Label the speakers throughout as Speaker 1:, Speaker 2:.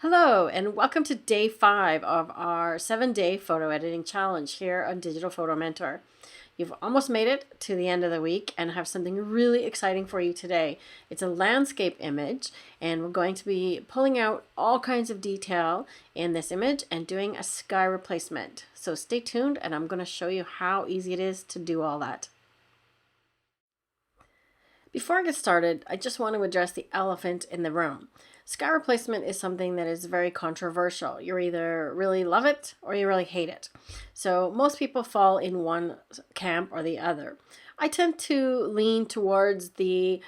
Speaker 1: Hello, and welcome to day 5 of our 7-day photo editing challenge here on Digital Photo Mentor. You've almost made it to the end of the week and have something really exciting for you today. It's a landscape image, and we're going to be pulling out all kinds of detail in this image and doing a sky replacement. So stay tuned, and I'm going to show you how easy it is to do all that. Before I get started, I just want to address the elephant in the room. Sky replacement is something that is very controversial. You either really love it or you really hate it. So most people fall in one camp or the other. I tend to lean towards the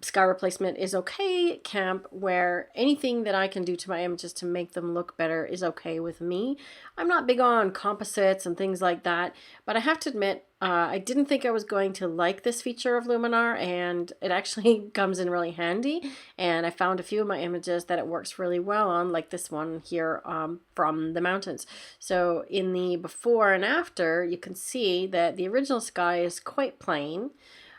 Speaker 1: sky replacement is okay camp, where anything that I can do to my images to make them look better is okay with me. I'm not big on composites and things like that, but I have to admit I didn't think I was going to like this feature of Luminar, and it actually comes in really handy, and I found a few of my images that it works really well on, like this one here from the mountains. So in the before and after, you can see that the original sky is quite plain.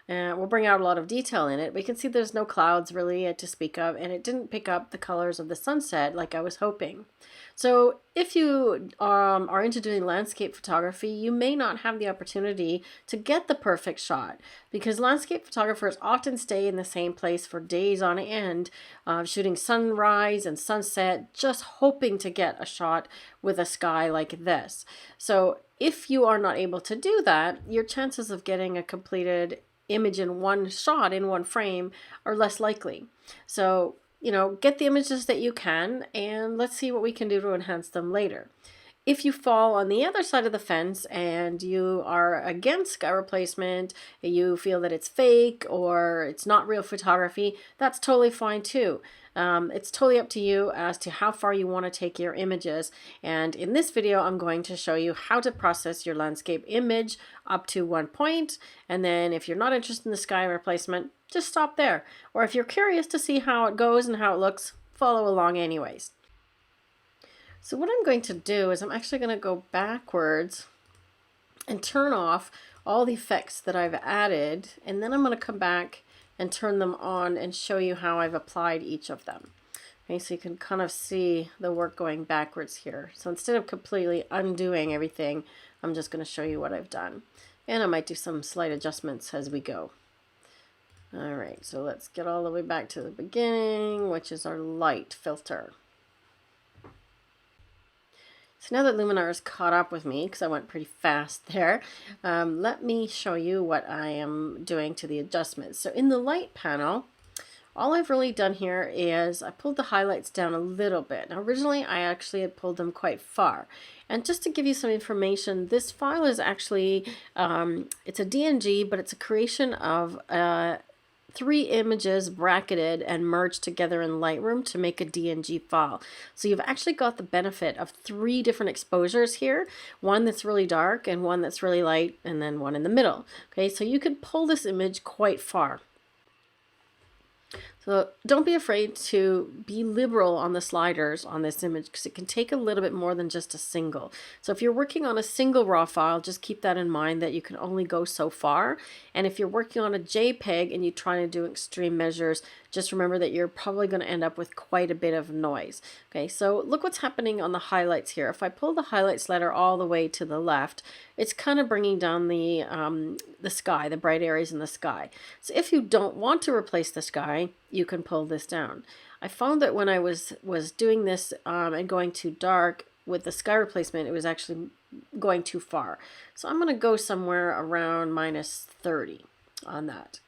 Speaker 1: We'll bring out a lot of detail in it. We can see there's no clouds really to speak of, and it didn't pick up the colors of the sunset like I was hoping. So if you are into doing landscape photography, you may not have the opportunity to get the perfect shot, because landscape photographers often stay in the same place for days on end, shooting sunrise and sunset, just hoping to get a shot with a sky like this. So if you are not able to do that, your chances of getting a completed image in one shot, in one frame, are less likely. So, get the images that you can, and let's see what we can do to enhance them later. If you fall on the other side of the fence and you are against sky replacement, you feel that it's fake or it's not real photography, that's totally fine too. It's totally up to you as to how far you want to take your images. And in this video, I'm going to show you how to process your landscape image up to one point. And then if you're not interested in the sky replacement, just stop there. Or if you're curious to see how it goes and how it looks, follow along anyways. So what I'm going to do is I'm actually going to go backwards and turn off all the effects that I've added, and then I'm going to come back and turn them on and show you how I've applied each of them. Okay, so you can kind of see the work going backwards here. So instead of completely undoing everything, I'm just going to show you what I've done. And I might do some slight adjustments as we go. All right, so let's get all the way back to the beginning, which is our light filter. So now that Luminar is caught up with me, because I went pretty fast there, let me show you what I am doing to the adjustments. So in the light panel, all I've really done here is I pulled the highlights down a little bit. Now originally I actually had pulled them quite far. And just to give you some information, this file is actually, it's a DNG, but it's a creation of 3 images bracketed and merged together in Lightroom to make a DNG file. So you've actually got the benefit of 3 different exposures here, one that's really dark and one that's really light, and then one in the middle. Okay, so you could pull this image quite far. So don't be afraid to be liberal on the sliders on this image, because it can take a little bit more than just a single. So if you're working on a single raw file, just keep that in mind, that you can only go so far. And if you're working on a JPEG and you're trying to do extreme measures, just remember that you're probably going to end up with quite a bit of noise. Okay, so look what's happening on the highlights here. If I pull the highlight slider all the way to the left, it's kind of bringing down the sky, the bright areas in the sky. So if you don't want to replace the sky, you can pull this down. I found that when I was doing this and going too dark with the sky replacement, it was actually going too far. So I'm going to go somewhere around -30 on that.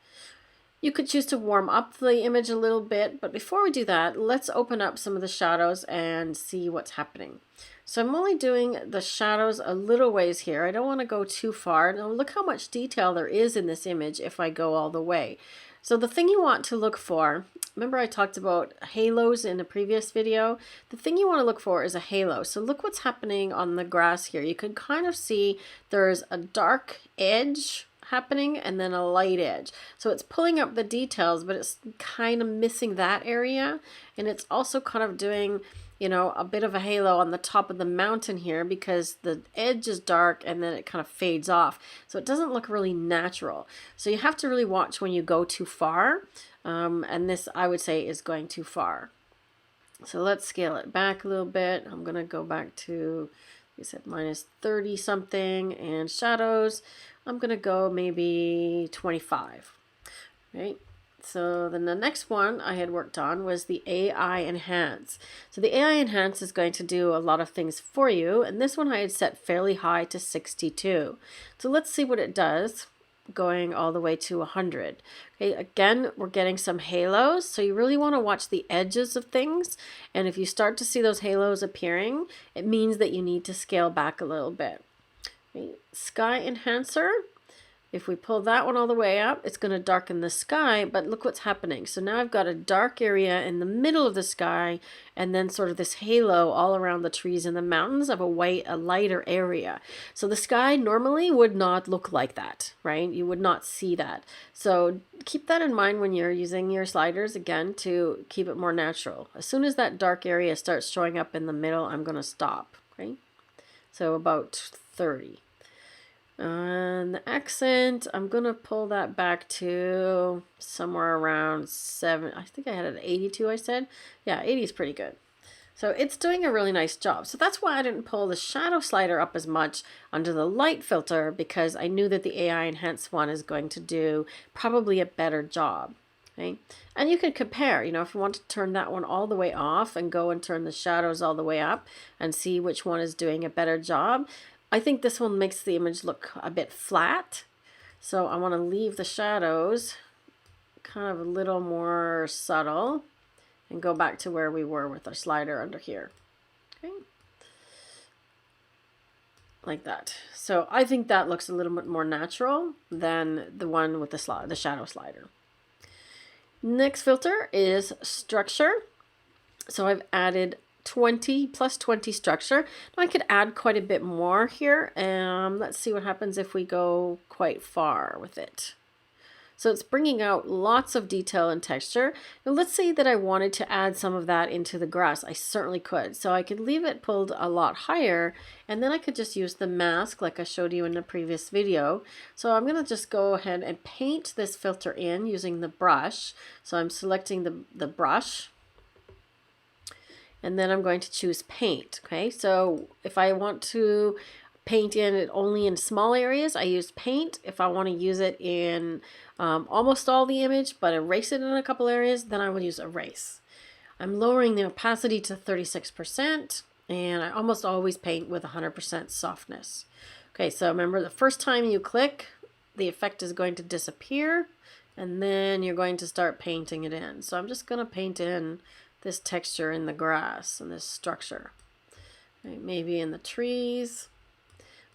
Speaker 1: You could choose to warm up the image a little bit, but before we do that, let's open up some of the shadows and see what's happening. So I'm only doing the shadows a little ways here. I don't want to go too far. Now look how much detail there is in this image if I go all the way. So the thing you want to look for, remember I talked about halos in a previous video? The thing you want to look for is a halo. So look what's happening on the grass here. You can kind of see there's a dark edge happening and then a light edge. So it's pulling up the details, but it's kind of missing that area. And it's also kind of doing, a bit of a halo on the top of the mountain here, because the edge is dark and then it kind of fades off. So it doesn't look really natural. So you have to really watch when you go too far. And this, I would say, is going too far. So let's scale it back a little bit. I'm going to go back to, like I said, minus 30 something, and shadows, I'm going to go maybe 25, right? So then the next one I had worked on was the AI Enhance. So the AI Enhance is going to do a lot of things for you, and this one I had set fairly high to 62. So let's see what it does going all the way to 100. Okay, again, we're getting some halos, so you really want to watch the edges of things, and if you start to see those halos appearing, it means that you need to scale back a little bit. Okay, Sky Enhancer. If we pull that one all the way up, it's going to darken the sky, but look what's happening. So now I've got a dark area in the middle of the sky, and then sort of this halo all around the trees and the mountains of a lighter area. So the sky normally would not look like that, right? You would not see that. So keep that in mind when you're using your sliders, again, to keep it more natural. As soon as that dark area starts showing up in the middle, I'm going to stop, okay? So about 30. And the accent, I'm going to pull that back to somewhere around 7. I think I had it at 82, I said. Yeah, 80 is pretty good. So it's doing a really nice job. So that's why I didn't pull the shadow slider up as much under the light filter, because I knew that the AI Enhanced one is going to do probably a better job. Okay? And you can compare, you know, if you want to turn that one all the way off and go and turn the shadows all the way up and see which one is doing a better job. I think this one makes the image look a bit flat, so I want to leave the shadows kind of a little more subtle and go back to where we were with our slider under here. Okay, like that. So I think that looks a little bit more natural than the one with the shadow slider. Next filter is structure. So I've added 20 plus 20 structure. Now I could add quite a bit more here. Let's see what happens if we go quite far with it. So it's bringing out lots of detail and texture. Now let's say that I wanted to add some of that into the grass. I certainly could. So I could leave it pulled a lot higher, and then I could just use the mask like I showed you in the previous video. So I'm going to just go ahead and paint this filter in using the brush. So I'm selecting the brush, and then I'm going to choose paint. Okay, so if I want to paint in it only in small areas, I use paint. If I want to use it in almost all the image but erase it in a couple areas, then I would use erase. I'm lowering the opacity to 36%, and I almost always paint with 100% softness. Okay, so remember, the first time you click, the effect is going to disappear, and then you're going to start painting it in. So I'm just going to paint in this texture in the grass and this structure. Okay, maybe in the trees.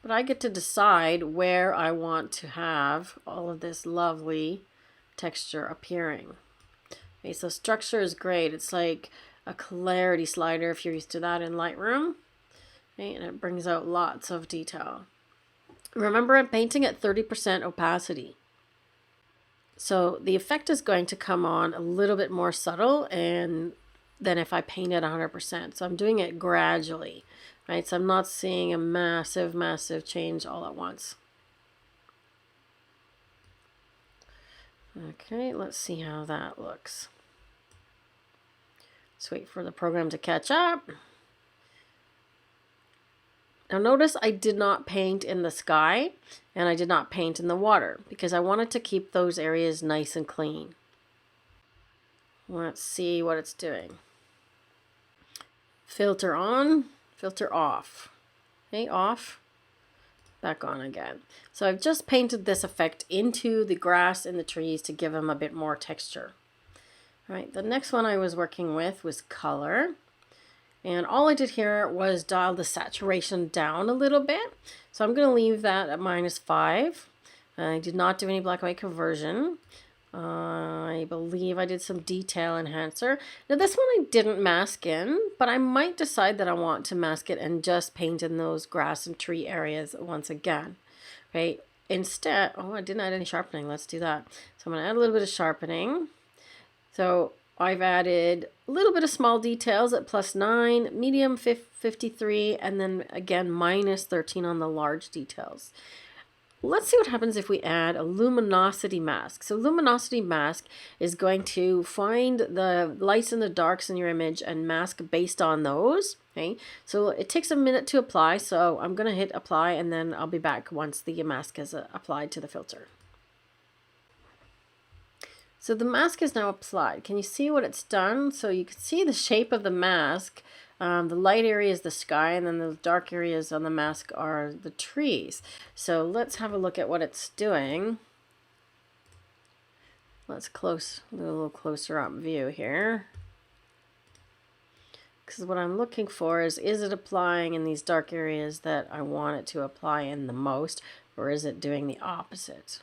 Speaker 1: But I get to decide where I want to have all of this lovely texture appearing. Okay, so structure is great. It's like a clarity slider if you're used to that in Lightroom. Okay, and it brings out lots of detail. Remember, I'm painting at 30% opacity. So the effect is going to come on a little bit more subtle than if I paint at 100%. So I'm doing it gradually. Right, so I'm not seeing a massive change all at once. Okay, let's see how that looks. Let's wait for the program to catch up. Now notice I did not paint in the sky and I did not paint in the water because I wanted to keep those areas nice and clean. Let's see what it's doing. Filter on. Filter off. Okay, off. Back on again. So I've just painted this effect into the grass and the trees to give them a bit more texture. All right, the next one I was working with was color. And all I did here was dial the saturation down a little bit. So I'm going to leave that at -5. I did not do any black and white conversion. I believe I did some detail enhancer. Now this one I didn't mask in, but I might decide that I want to mask it and just paint in those grass and tree areas once again. Okay, instead, oh, I didn't add any sharpening. Let's do that. So I'm going to add a little bit of sharpening. So I've added a little bit of small details at +9, medium 53, and then again -13 on the large details. Let's see what happens if we add a luminosity mask. So luminosity mask is going to find the lights and the darks in your image and mask based on those. Okay, so it takes a minute to apply. So I'm going to hit apply and then I'll be back once the mask is applied to the filter. So the mask is now applied. Can you see what it's done? So you can see the shape of the mask. The light area is the sky, and then the dark areas on the mask are the trees. So let's have a look at what it's doing. Let's do a little closer up view here. Because what I'm looking for is it applying in these dark areas that I want it to apply in the most, or is it doing the opposite?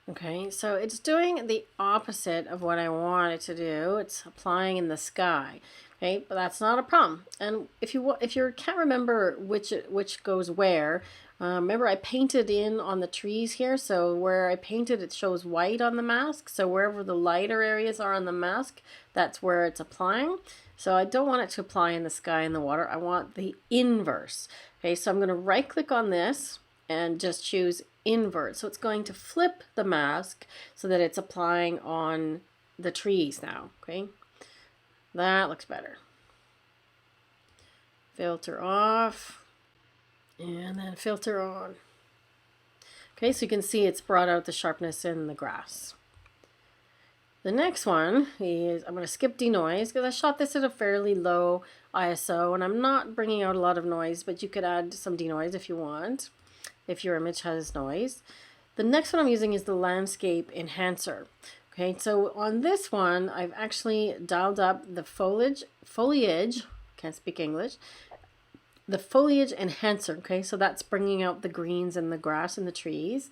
Speaker 1: Okay, so it's doing the opposite of what I want it to do. It's applying in the sky. Okay, but that's not a problem. And if you can't remember which goes where, remember I painted in on the trees here. So where I painted, it shows white on the mask. So wherever the lighter areas are on the mask, that's where it's applying. So I don't want it to apply in the sky and the water. I want the inverse. Okay, so I'm going to right click on this and just choose invert. So it's going to flip the mask so that it's applying on the trees now. Okay, that looks better. Filter off and then filter on. Okay, so you can see it's brought out the sharpness in the grass. The next one is, I'm going to skip denoise because I shot this at a fairly low ISO and I'm not bringing out a lot of noise, but you could add some denoise if you want, if your image has noise. The next one I'm using is the landscape enhancer. Okay, so on this one, I've actually dialed up the foliage, can't speak English, the foliage enhancer. Okay, so that's bringing out the greens and the grass and the trees.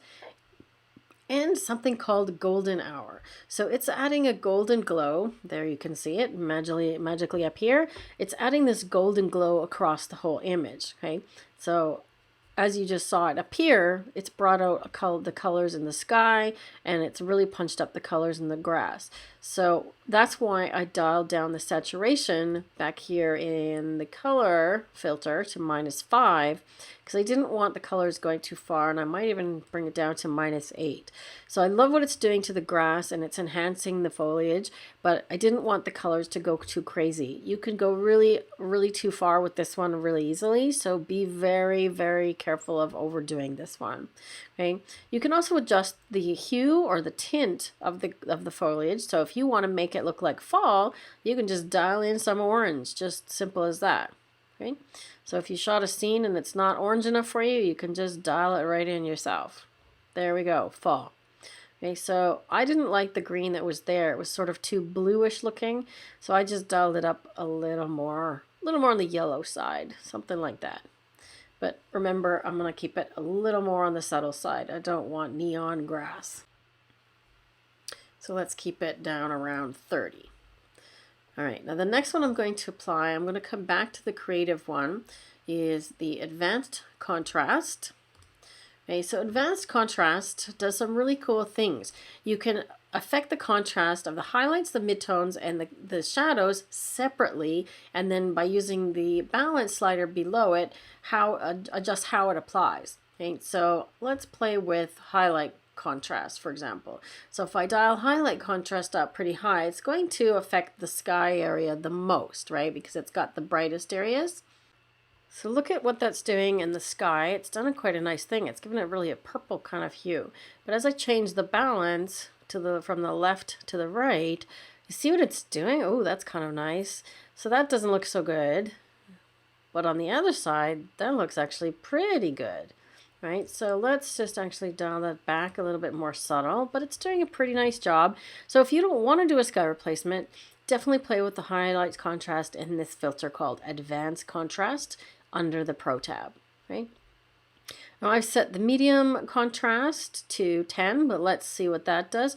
Speaker 1: And something called golden hour. So it's adding a golden glow. There you can see it magically up here. It's adding this golden glow across the whole image. Okay, so as you just saw it appear, it's brought out the colors in the sky and it's really punched up the colors in the grass. So that's why I dialed down the saturation back here in the color filter to -5, because I didn't want the colors going too far, and I might even bring it down to -8. So I love what it's doing to the grass and it's enhancing the foliage, but I didn't want the colors to go too crazy. You can go really too far with this one really easily, so be very careful of overdoing this one. Okay, you can also adjust the hue or the tint of the foliage. So if you want to make it look like fall, you can just dial in some orange, just simple as that. Okay, so if you shot a scene and it's not orange enough for you, you can just dial it right in yourself. There we go, fall. Okay, so I didn't like the green that was there. It was sort of too bluish looking, so I just dialed it up a little more on the yellow side, something like that. But remember, I'm going to keep it a little more on the subtle side. I don't want neon grass. So let's keep it down around 30. All right, now the next one I'm going to apply, I'm going to come back to the creative one, is the advanced contrast. Okay, so advanced contrast does some really cool things. You can affect the contrast of the highlights, the midtones, and the shadows separately, and then by using the balance slider below it, adjust how it applies. Okay, so let's play with highlight contrast, for example. So if I dial highlight contrast up pretty high, it's going to affect the sky area the most, right? Because it's got the brightest areas. So look at what that's doing in the sky. It's done quite a nice thing. It's given it really a purple kind of hue. But as I change the balance from the left to the right, you see what it's doing? Oh, that's kind of nice. So that doesn't look so good. But on the other side, that looks actually pretty good. Right, so let's just actually dial that back a little bit more subtle, but it's doing a pretty nice job. So if you don't want to do a sky replacement, definitely play with the highlights contrast in this filter called Advanced Contrast under the Pro tab. Right. Now I've set the medium contrast to 10, but let's see what that does.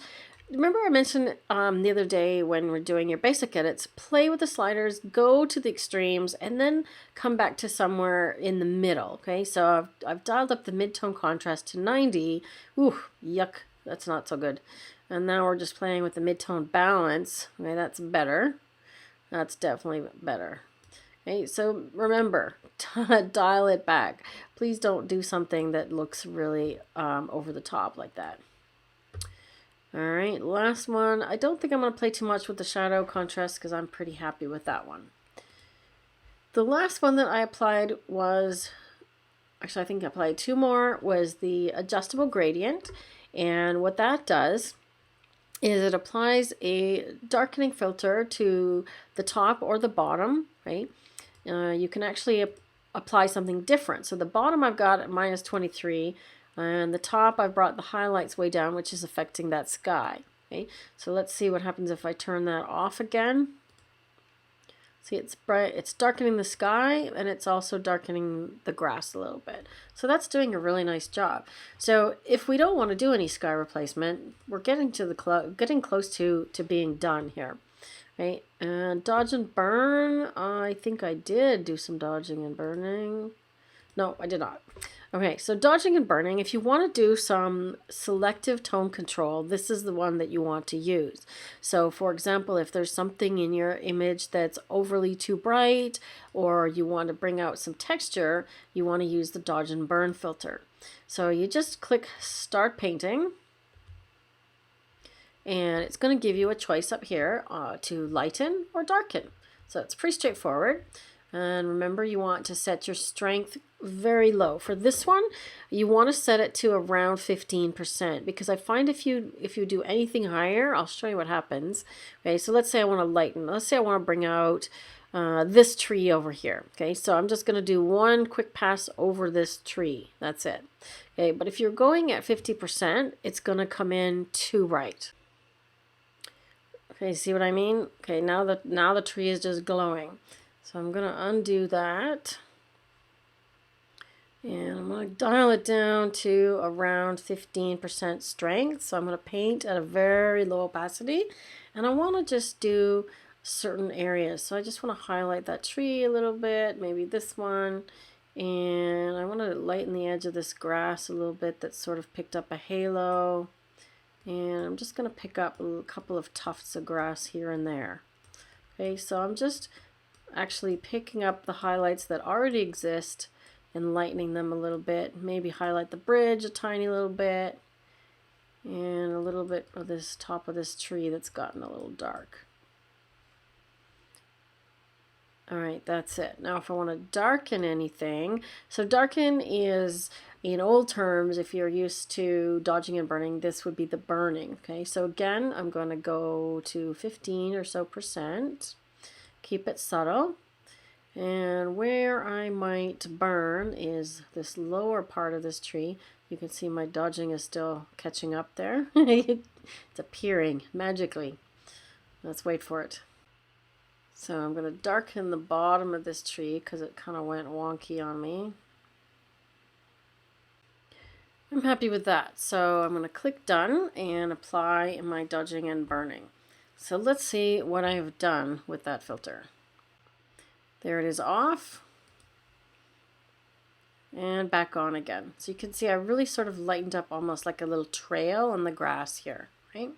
Speaker 1: Remember I mentioned the other day when we're doing your basic edits, play with the sliders, go to the extremes, and then come back to somewhere in the middle. Okay, so I've dialed up the mid-tone contrast to 90. Ooh, yuck, that's not so good. And now we're just playing with the mid-tone balance. Okay, that's better. That's definitely better. Okay, so remember, dial it back. Please don't do something that looks really over the top like that. All right, last one. I don't think I'm going to play too much with the shadow contrast because I'm pretty happy with that one. The last one that I applied was, actually I think I applied two more, was the adjustable gradient. And what that does is it applies a darkening filter to the top or the bottom, right? You can actually apply something different. So the bottom I've got at -23, and the top I've brought the highlights way down, which is affecting that sky. Okay, so let's see what happens if I turn that off again. See, it's bright, it's darkening the sky, and it's also darkening the grass a little bit. So that's doing a really nice job. So if we don't want to do any sky replacement, we're getting to the getting close to being done here. Right, and dodge and burn. I think I did do some dodging and burning. No, I did not. Okay, so dodging and burning, if you want to do some selective tone control, this is the one that you want to use. So for example, if there's something in your image that's overly too bright, or you want to bring out some texture, you want to use the dodge and burn filter. So you just click start painting, and it's going to give you a choice up here to lighten or darken. So it's pretty straightforward. And remember, you want to set your strength very low. For this one, you want to set it to around 15%, because I find if you do anything higher, I'll show you what happens. Okay, so let's say I want to lighten. Let's say I want to bring out this tree over here. Okay, so I'm just going to do one quick pass over this tree. That's it. Okay, but if you're going at 50%, it's going to come in too bright. Okay, see what I mean? Okay, now the tree is just glowing. So I'm going to undo that. And I'm going to dial it down to around 15% strength. So I'm going to paint at a very low opacity. And I want to just do certain areas. So I just want to highlight that tree a little bit, maybe this one. And I want to lighten the edge of this grass a little bit that's sort of picked up a halo. And I'm just going to pick up a couple of tufts of grass here and there. Okay, so I'm just actually picking up the highlights that already exist and lightening them a little bit. Maybe highlight the bridge a tiny little bit, and a little bit of this top of this tree that's gotten a little dark. All right, that's it. Now if I want to darken anything, so darken is, in old terms, if you're used to dodging and burning, this would be the burning. Okay, so again, I'm going to go to 15 or so percent. Keep it subtle. And where I might burn is this lower part of this tree. You can see my dodging is still catching up there. It's appearing magically. Let's wait for it. So I'm going to darken the bottom of this tree because it kind of went wonky on me. I'm happy with that. So I'm going to click done and apply my dodging and burning. So let's see what I have done with that filter. There it is off. And back on again. So you can see I really sort of lightened up almost like a little trail on the grass here, right?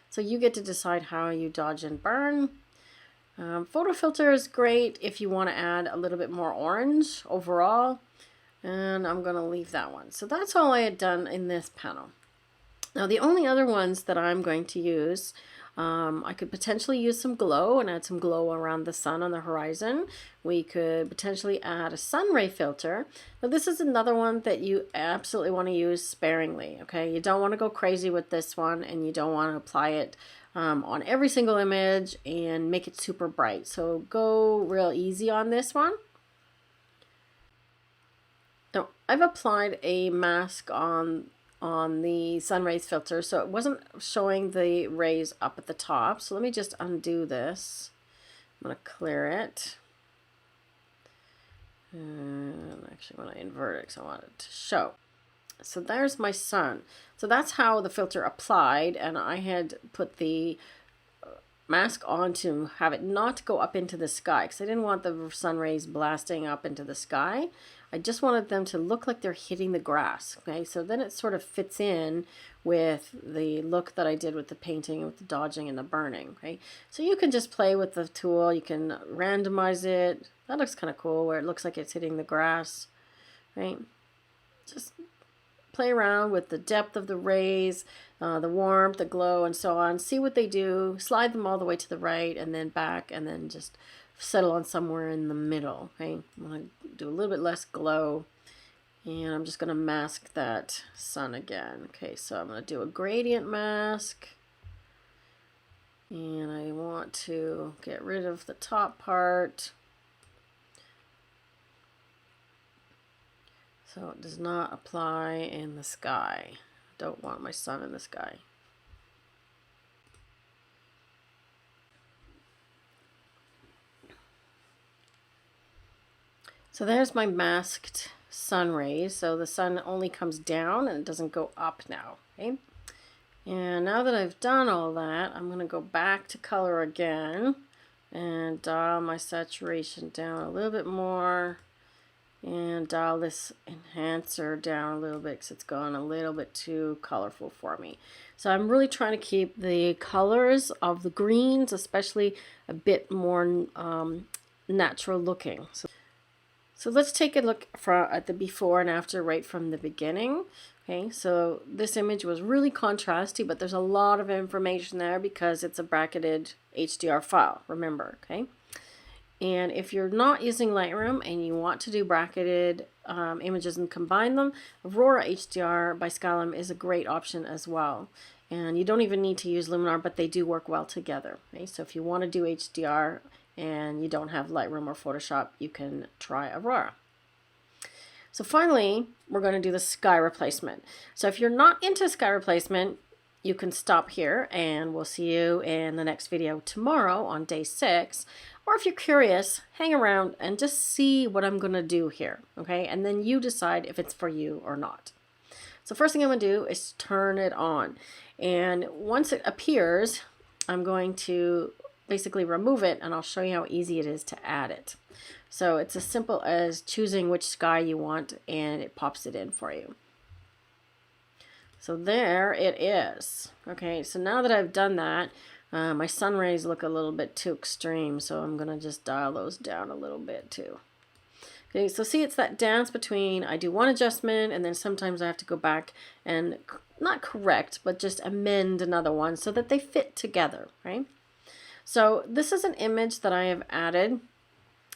Speaker 1: So you get to decide how you dodge and burn. Photo filter is great if you want to add a little bit more orange overall. And I'm going to leave that one. So that's all I had done in this panel. Now the only other ones that I'm going to use, I could potentially use some glow and add some glow around the sun on the horizon. We could potentially add a Sunray filter. Now this is another one that you absolutely want to use sparingly, okay? You don't want to go crazy with this one, and you don't want to apply it on every single image and make it super bright. So go real easy on this one. Now I've applied a mask on the sun rays filter, so it wasn't showing the rays up at the top. So let me just undo this. I'm going to clear it. And actually, when I invert it, because I want it to show. So there's my sun. So that's how the filter applied, and I had put the mask on to have it not go up into the sky, because I didn't want the sun rays blasting up into the sky. I just wanted them to look like they're hitting the grass. Okay, so then it sort of fits in with the look that I did with the painting, with the dodging and the burning. Okay, so you can just play with the tool. You can randomize it. That looks kind of cool where it looks like it's hitting the grass. Right, just play around with the depth of the rays, the warmth, the glow, and so on. See what they do. Slide them all the way to the right and then back, and then just settle on somewhere in the middle. Okay, I'm going to do a little bit less glow, and I'm just going to mask that sun again. Okay, so I'm going to do a gradient mask, and I want to get rid of the top part so it does not apply in the sky. Don't want my sun in the sky. So there's my masked sun rays. So the sun only comes down and it doesn't go up now. Okay. And now that I've done all that, I'm going to go back to color again and dial my saturation down a little bit more. And dial this enhancer down a little bit because it's gone a little bit too colorful for me. So I'm really trying to keep the colors of the greens, especially a bit more natural looking. So let's take a look at the before and after right from the beginning. Okay, so this image was really contrasty, but there's a lot of information there because it's a bracketed HDR file, remember, okay? And if you're not using Lightroom and you want to do bracketed images and combine them, Aurora HDR by Skylum is a great option as well. And you don't even need to use Luminar, but they do work well together. Okay? So if you want to do HDR and you don't have Lightroom or Photoshop, you can try Aurora. So finally, we're going to do the sky replacement. So if you're not into sky replacement, you can stop here and we'll see you in the next video tomorrow on day 6. Or if you're curious, hang around and just see what I'm going to do here, okay? And then you decide if it's for you or not. So first thing I'm going to do is turn it on. And once it appears, I'm going to basically remove it, and I'll show you how easy it is to add it. So it's as simple as choosing which sky you want, and it pops it in for you. So there it is. Okay, so now that I've done that, my sun rays look a little bit too extreme, so I'm going to just dial those down a little bit too. Okay, so see, it's that dance between I do one adjustment and then sometimes I have to go back and not correct, but just amend another one so that they fit together, right? So this is an image that I have added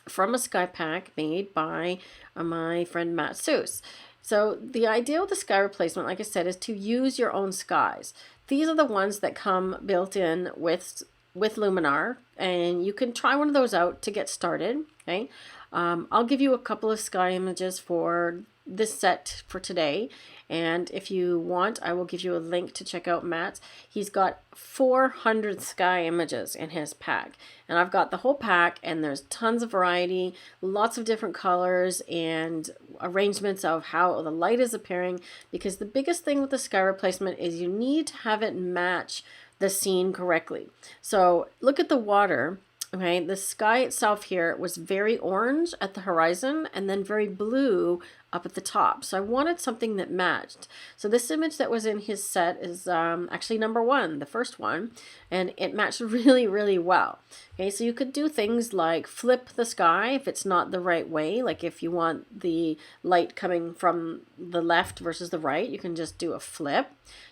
Speaker 1: from a sky pack made by my friend Matt Seuss. So the idea with the sky replacement, like I said, is to use your own skies. These are the ones that come built in with Luminar, and you can try one of those out to get started. Okay, I'll give you a couple of sky images for this set for today, and if you want, I will give you a link to check out Matt's. He's got 400 sky images in his pack, and I've got the whole pack, and there's tons of variety, lots of different colors and arrangements of how the light is appearing, because the biggest thing with the sky replacement is you need to have it match the scene correctly. So look at the water. Okay, the sky itself here was very orange at the horizon and then very blue up at the top. So I wanted something that matched. So this image that was in his set is actually number 1, the first one, and it matched really, really well. Okay, so you could do things like flip the sky if it's not the right way. Like if you want the light coming from the left versus the right, you can just do a flip.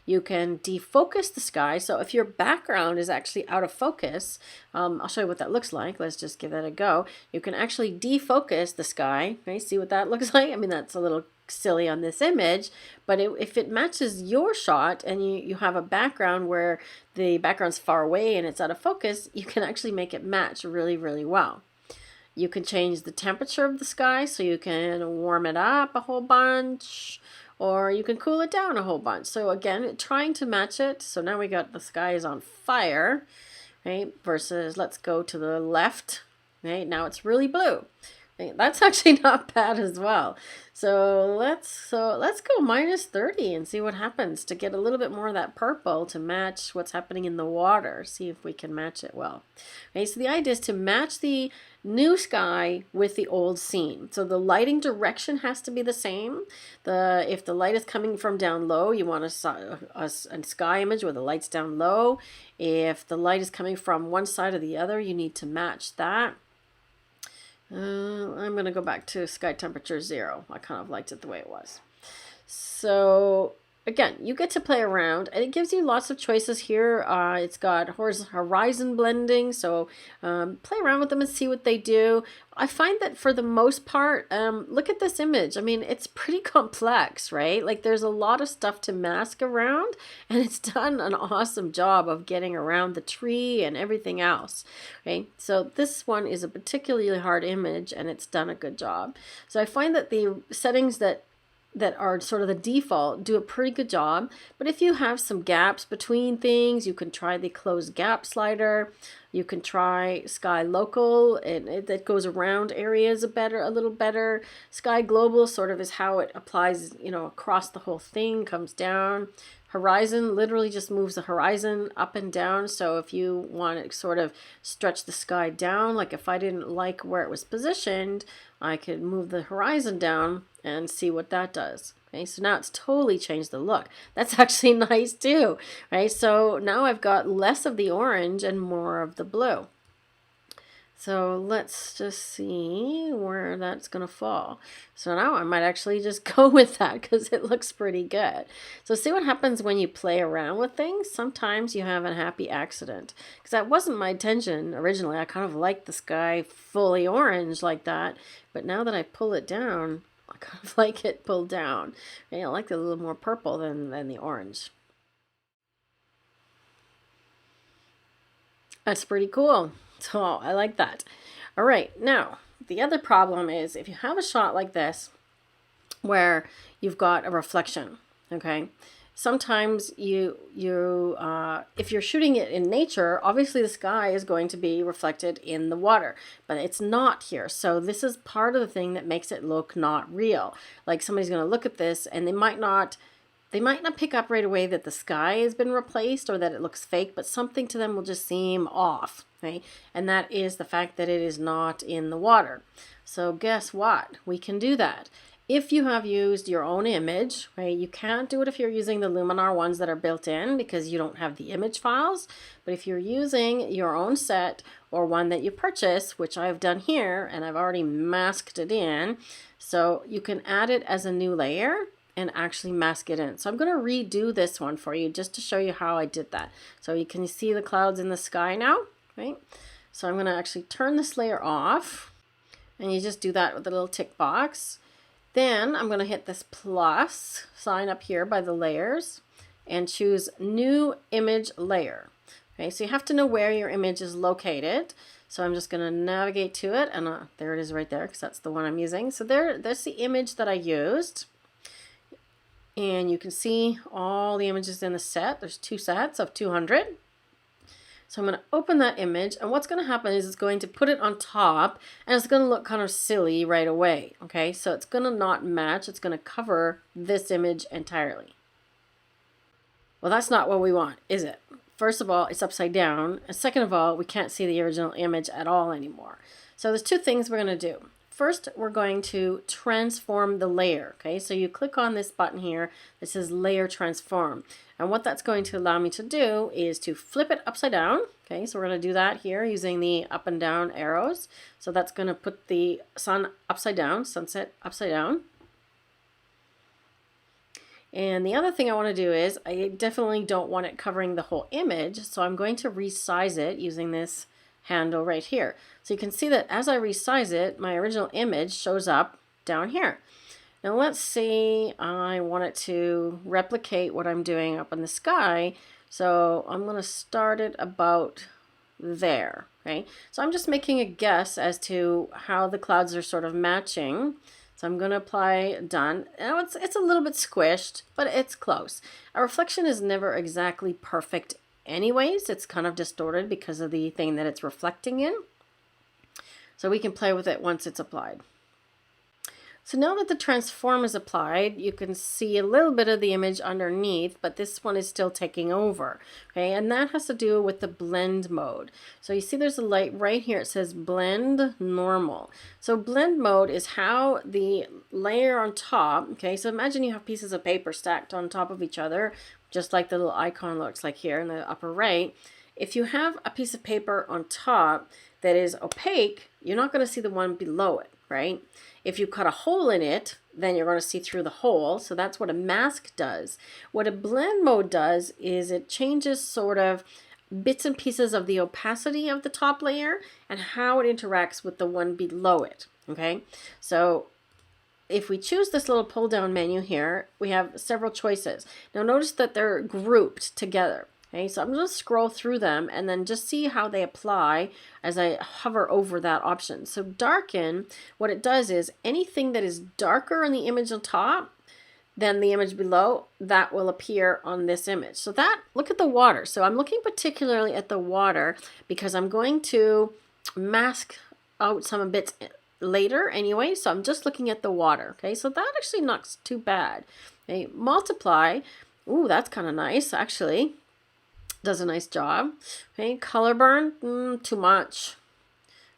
Speaker 1: You can defocus the sky. So if your background is actually out of focus, I'll show you what that looks like. Let's just give that a go. You can actually defocus the sky. Okay, see what that looks like? I mean, that's a little silly on this image, but if it matches your shot and you have a background where the background's far away and it's out of focus, you can actually make it match really, really well. You can change the temperature of the sky, so you can warm it up a whole bunch, or you can cool it down a whole bunch. So again, trying to match it. So now we got the sky is on fire, right? Versus let's go to the left, right? Now it's really blue. Okay, that's actually not bad as well. So let's go -30 and see what happens to get a little bit more of that purple to match what's happening in the water. See if we can match it well. Okay, so the idea is to match the new sky with the old scene. So the lighting direction has to be the same. If the light is coming from down low, you want a sky image where the light's down low. If the light is coming from one side or the other, you need to match that. I'm going to go back to sky temperature 0. I kind of liked it the way it was. So again, you get to play around, and it gives you lots of choices here. It's got horizon blending, so play around with them and see what they do. I find that for the most part, look at this image. I mean, it's pretty complex, right? Like there's a lot of stuff to mask around, and it's done an awesome job of getting around the tree and everything else. Okay, so this one is a particularly hard image, and it's done a good job. So I find that the settings that are sort of the default do a pretty good job. But if you have some gaps between things, you can try the close gap slider. You can try sky local, and that goes around areas a little better. Sky global sort of is how it applies, across the whole thing, comes down. Horizon literally just moves the horizon up and down. So if you want to sort of stretch the sky down, like if I didn't like where it was positioned, I could move the horizon down and see what that does. Okay, so now it's totally changed the look. That's actually nice too, right? So now I've got less of the orange and more of the blue. So let's just see where that's going to fall. So now I might actually just go with that because it looks pretty good. So see what happens when you play around with things. Sometimes you have a happy accident, because that wasn't my intention originally. I kind of liked the sky fully orange like that. But now that I pull it down, I kind of like it pulled down. I like it a little more purple than the orange. That's pretty cool. So I like that. All right, now the other problem is if you have a shot like this where you've got a reflection, okay? Sometimes if you're shooting it in nature, obviously the sky is going to be reflected in the water, but it's not here. So this is part of the thing that makes it look not real. Like somebody's going to look at this and they might not pick up right away that the sky has been replaced or that it looks fake, but something to them will just seem off, okay? And that is the fact that it is not in the water. So guess what? We can do that. If you have used your own image, right? You can't do it if you're using the Luminar ones that are built in because you don't have the image files. But if you're using your own set or one that you purchase, which I've done here, and I've already masked it in, so you can add it as a new layer and actually mask it in. So I'm going to redo this one for you just to show you how I did that. So you can see the clouds in the sky now, right? So I'm going to actually turn this layer off, and you just do that with the little tick box. Then I'm going to hit this plus sign up here by the layers and choose new image layer. Okay, so you have to know where your image is located. So I'm just going to navigate to it, and there it is right there because that's the one I'm using. So that's the image that I used. And you can see all the images in the set. There's 2 sets of 200. So I'm going to open that image, and what's going to happen is it's going to put it on top, and it's going to look kind of silly right away. Okay, so it's going to not match. It's going to cover this image entirely. Well, that's not what we want, is it? First of all, it's upside down. And second of all, we can't see the original image at all anymore. So there's 2 things we're going to do. First, we're going to transform the layer. Okay, so you click on this button here that says Layer Transform. And what that's going to allow me to do is to flip it upside down. Okay, so we're going to do that here using the up and down arrows. So that's going to put the sun upside down, sunset upside down. And the other thing I want to do is I definitely don't want it covering the whole image. So I'm going to resize it using this handle right here. So you can see that as I resize it, my original image shows up down here. Now let's see, I want it to replicate what I'm doing up in the sky. So I'm going to start it about there. Okay, so I'm just making a guess as to how the clouds are sort of matching. So I'm going to apply done. Now it's a little bit squished, but it's close. A reflection is never exactly perfect anyways. It's kind of distorted because of the thing that it's reflecting in. So we can play with it once it's applied. So now that the transform is applied, you can see a little bit of the image underneath, but this one is still taking over, okay? And that has to do with the blend mode. So you see there's a light right here, it says blend normal. So blend mode is how the layer on top, okay? So imagine you have pieces of paper stacked on top of each other, just like the little icon looks like here in the upper right. If you have a piece of paper on top that is opaque, you're not going to see the one below it, right? If you cut a hole in it, then you're going to see through the hole. So that's what a mask does. What a blend mode does is it changes sort of bits and pieces of the opacity of the top layer and how it interacts with the one below it, okay? So if we choose this little pull down menu here, we have several choices. Now notice that they're grouped together. Okay, so I'm going to scroll through them and then just see how they apply as I hover over that option. So darken, what it does is anything that is darker in the image on top than the image below, that will appear on this image. So that, look at the water. So I'm looking particularly at the water because I'm going to mask out some bits later anyway. So I'm just looking at the water. Okay, so that actually not too bad. Okay, multiply. Ooh, that's kind of nice actually. Does a nice job. Okay, color burn, too much.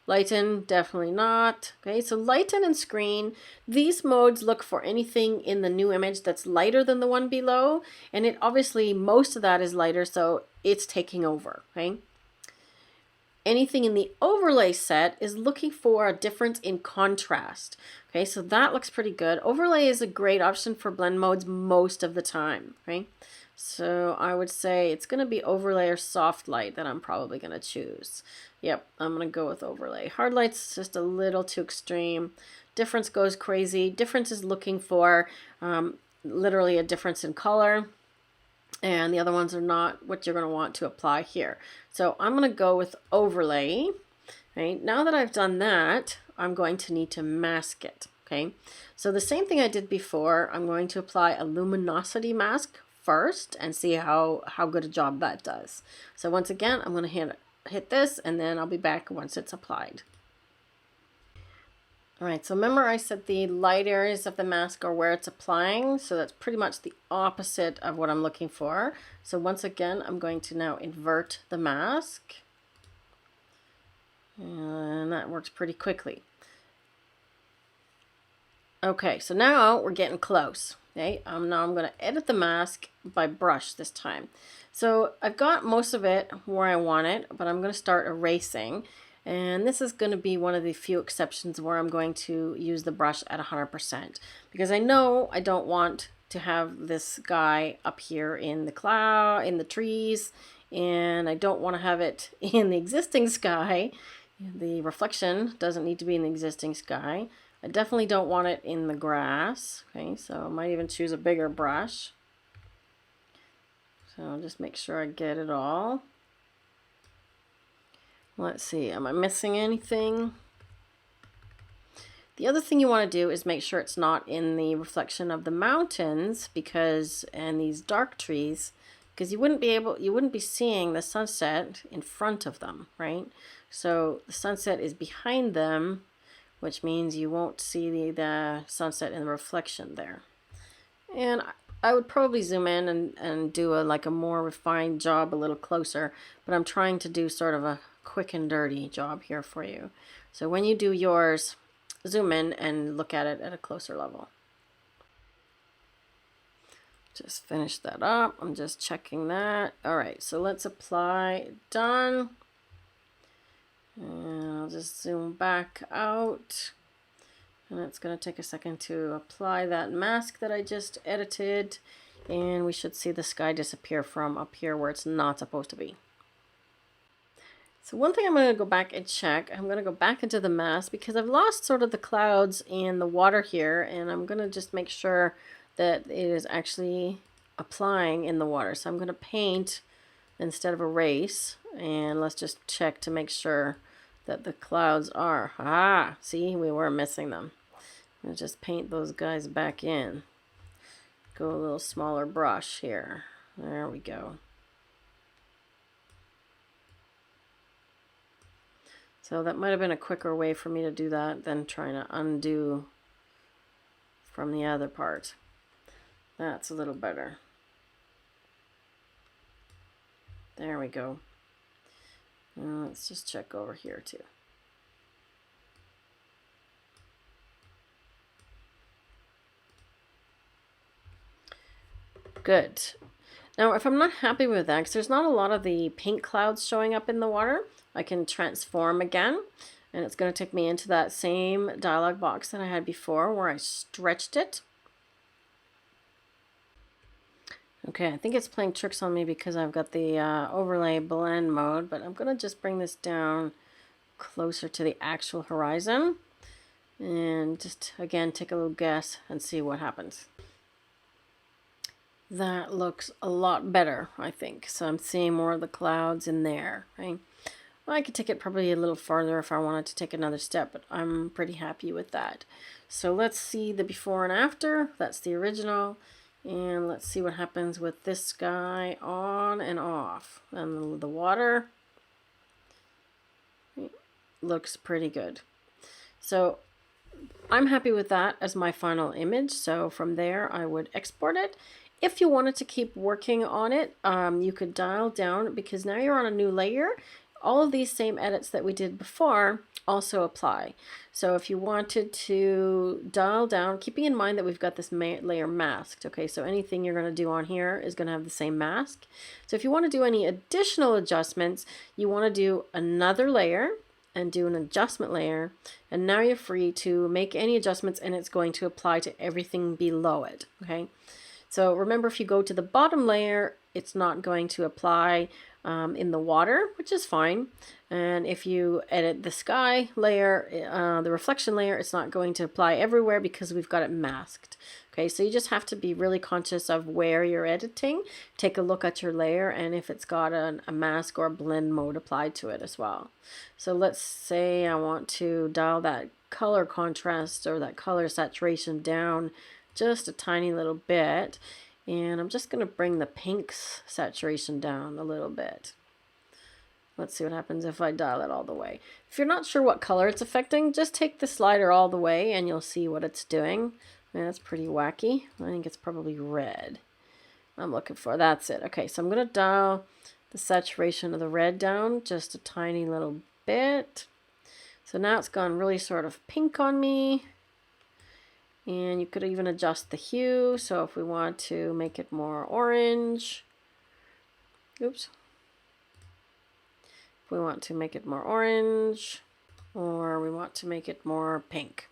Speaker 1: Lighten, definitely not. Okay, so lighten and screen. These modes look for anything in the new image that's lighter than the one below. And it obviously, most of that is lighter, so it's taking over. Okay. Anything in the overlay set is looking for a difference in contrast. Okay, so that looks pretty good. Overlay is a great option for blend modes most of the time. Okay. So I would say it's going to be overlay or soft light that I'm probably going to choose. Yep, I'm going to go with overlay. Hard light's just a little too extreme. Difference goes crazy. Difference is looking for literally a difference in color. And the other ones are not what you're going to want to apply here. So I'm going to go with overlay. Right? Now that I've done that, I'm going to need to mask it. Okay, so the same thing I did before, I'm going to apply a luminosity mask first and see how good a job that does. So once again, I'm going to hit this and then I'll be back once it's applied. All right, so remember I said the light areas of the mask are where it's applying, so that's pretty much the opposite of what I'm looking for. So once again, I'm going to now invert the mask, and that works pretty quickly. Okay, so now we're getting close. Okay, now I'm going to edit the mask by brush this time. So I've got most of it where I want it, but I'm going to start erasing. And this is going to be one of the few exceptions where I'm going to use the brush at 100%. Because I know I don't want to have this guy up here in the cloud, in the trees. And I don't want to have it in the existing sky. The reflection doesn't need to be in the existing sky. I definitely don't want it in the grass. Okay, so I might even choose a bigger brush. So I'll just make sure I get it all. Let's see, am I missing anything? The other thing you want to do is make sure it's not in the reflection of the mountains and these dark trees, because you wouldn't be seeing the sunset in front of them, right? So the sunset is behind them, which means you won't see the sunset in the reflection there. And I would probably zoom in and do a more refined job a little closer, but I'm trying to do sort of a quick and dirty job here for you. So when you do yours, zoom in and look at it at a closer level. Just finish that up. I'm just checking that. All right, so let's apply. Done. And I'll just zoom back out. And it's going to take a second to apply that mask that I just edited. And we should see the sky disappear from up here where it's not supposed to be. So one thing I'm going to go back and check, I'm going to go back into the mask because I've lost sort of the clouds and the water here. And I'm going to just make sure that it is actually applying in the water. So I'm going to paint instead of erase. And let's just check to make sure that the clouds are. See, we were missing them. I'll just paint those guys back in. Go a little smaller brush here. There we go. So that might have been a quicker way for me to do that than trying to undo from the other part. That's a little better. There we go. Let's just check over here too. Good. Now, if I'm not happy with that, because there's not a lot of the pink clouds showing up in the water, I can transform again, and it's going to take me into that same dialog box that I had before where I stretched it. Okay, I think it's playing tricks on me because I've got the overlay blend mode, but I'm going to just bring this down closer to the actual horizon and just, again, take a little guess and see what happens. That looks a lot better, I think. So I'm seeing more of the clouds in there, right? Well, I could take it probably a little farther if I wanted to take another step, but I'm pretty happy with that. So let's see the before and after. That's the original. And let's see what happens with this sky on and off. And the water looks pretty good. So I'm happy with that as my final image. So from there, I would export it. If you wanted to keep working on it, you could dial down, because now you're on a new layer. All of these same edits that we did before also apply. So if you wanted to dial down, keeping in mind that we've got this layer masked, okay, so anything you're going to do on here is going to have the same mask. So if you want to do any additional adjustments, you want to do another layer and do an adjustment layer, and now you're free to make any adjustments, and it's going to apply to everything below it, okay? So remember, if you go to the bottom layer, it's not going to apply in the water, which is fine. And if you edit the sky layer, the reflection layer, it's not going to apply everywhere because we've got it masked. Okay, so you just have to be really conscious of where you're editing. Take a look at your layer and if it's got a mask or a blend mode applied to it as well. So let's say I want to dial that color contrast or that color saturation down just a tiny little bit. And I'm just going to bring the pink's saturation down a little bit. Let's see what happens if I dial it all the way. If you're not sure what color it's affecting, just take the slider all the way and you'll see what it's doing. Man, that's pretty wacky. I think it's probably red. I'm looking for, that's it. Okay, so I'm going to dial the saturation of the red down just a tiny little bit. So now it's gone really sort of pink on me. And you could even adjust the hue. So if we want to make it more orange, oops. If we want to make it more orange, or we want to make it more pink.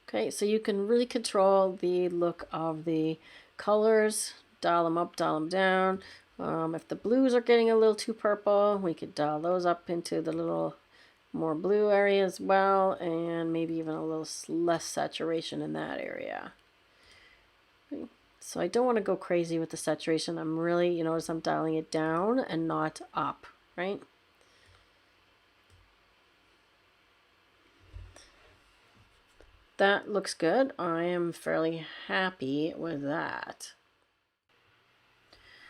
Speaker 1: Okay, so you can really control the look of the colors, dial them up, dial them down. If the blues are getting a little too purple, we could dial those up into the little more blue area as well, and maybe even a little less saturation in that area. Okay. So I don't want to go crazy with the saturation. I'm really, you notice I'm dialing it down and not up, right? That looks good. I am fairly happy with that.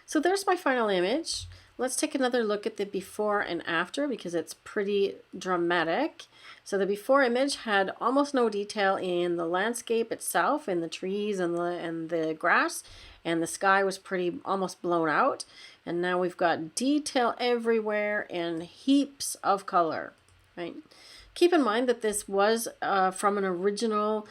Speaker 1: So there's my final image. Let's take another look at the before and after because it's pretty dramatic. So the before image had almost no detail in the landscape itself, in the trees and the grass, and the sky was pretty almost blown out. And now we've got detail everywhere and heaps of color, right? Keep in mind that this was from an original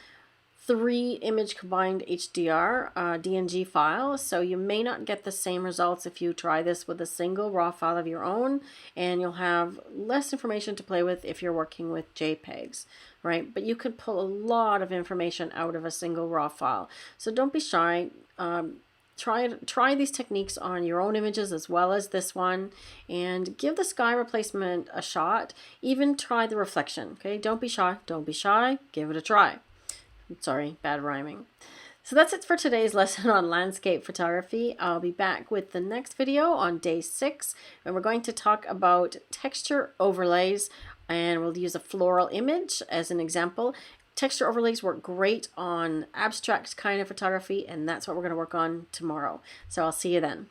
Speaker 1: 3-image combined HDR DNG file, so you may not get the same results if you try this with a single raw file of your own, and you'll have less information to play with if you're working with JPEGs, right? But you could pull a lot of information out of a single raw file, so don't be shy. Try these techniques on your own images as well as this one, and give the sky replacement a shot. Even try the reflection, okay? Don't be shy, don't be shy, give it a try. Sorry, bad rhyming. So that's it for today's lesson on landscape photography. I'll be back with the next video on day 6, and we're going to talk about texture overlays, and we'll use a floral image as an example. Texture overlays work great on abstract kind of photography, and that's what we're going to work on tomorrow. So I'll see you then.